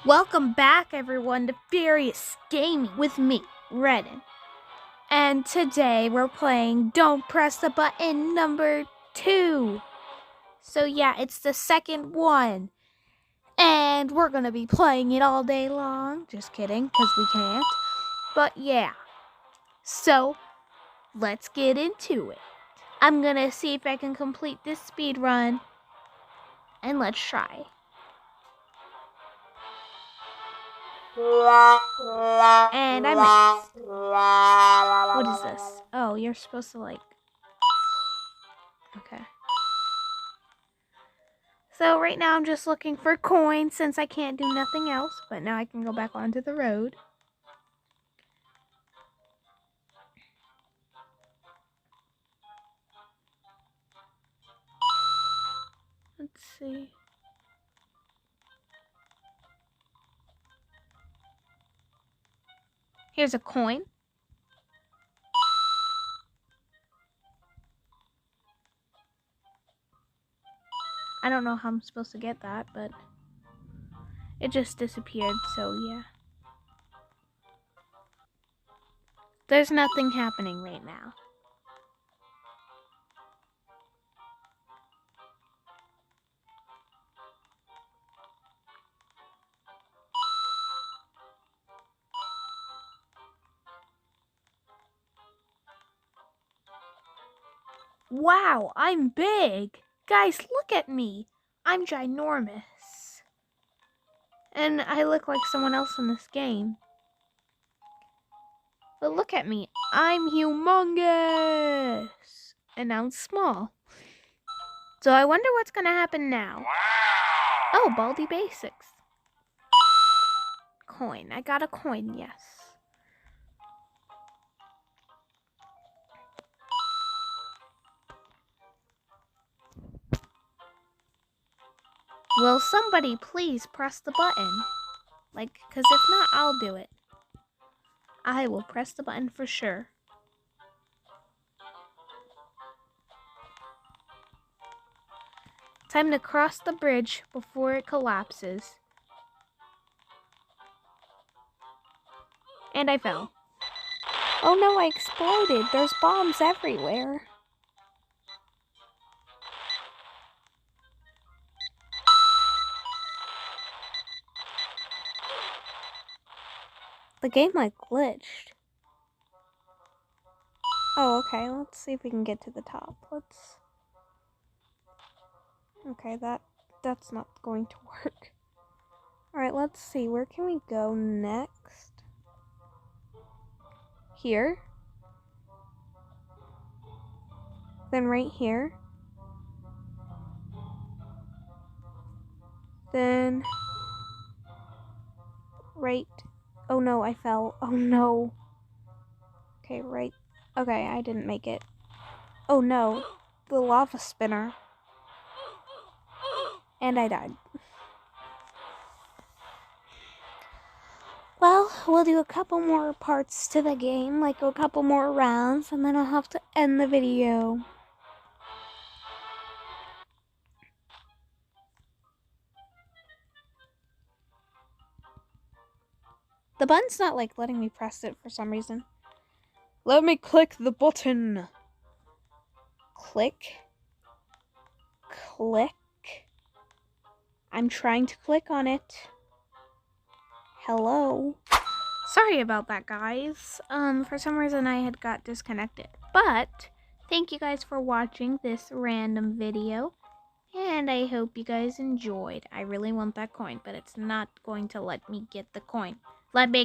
Welcome back, everyone, to Furious Gaming with me, Redden. And today we're playing Don't Press the Button number 2. So yeah, it's the second one. And we're going to be playing it all day long. Just kidding, because we can't. But yeah. So, let's get into it. I'm going to see if I can complete this speed run. And let's try. And I missed. What is this? Oh, you're supposed to Okay. So right now I'm just looking for coins since I can't do nothing else. But now I can go back onto the road. Let's see. Here's a coin. I don't know how I'm supposed to get that, but it just disappeared, so yeah. There's nothing happening right now. Wow, I'm big! Guys, look at me! I'm ginormous. And I look like someone else in this game. But look at me, I'm humongous! And now I'm small. So I wonder what's gonna happen now. Oh, Baldi Basics. Coin. I got a coin, yes. Will somebody please press the button? Because if not, I'll do it. I will press the button for sure. Time to cross the bridge before it collapses. And I fell. Oh no, I exploded. There's bombs everywhere. The game glitched. Oh, okay. Let's see if we can get to the top. Okay, that's not going to work. Alright, let's see. Where can we go next? Here. Then right here. Then right. Oh no, I fell. Oh no. Okay, right. Okay, I didn't make it. Oh no, the lava spinner. And I died. Well, we'll do a couple more parts to the game, like a couple more rounds, and then I'll have to end the video. The button's not letting me press it for some reason. Let me click the button. Click. Click. I'm trying to click on it. Hello. Sorry about that, guys. For some reason I had got disconnected. But thank you guys for watching this random video. And I hope you guys enjoyed. I really want that coin, but it's not going to let me get the coin. Let me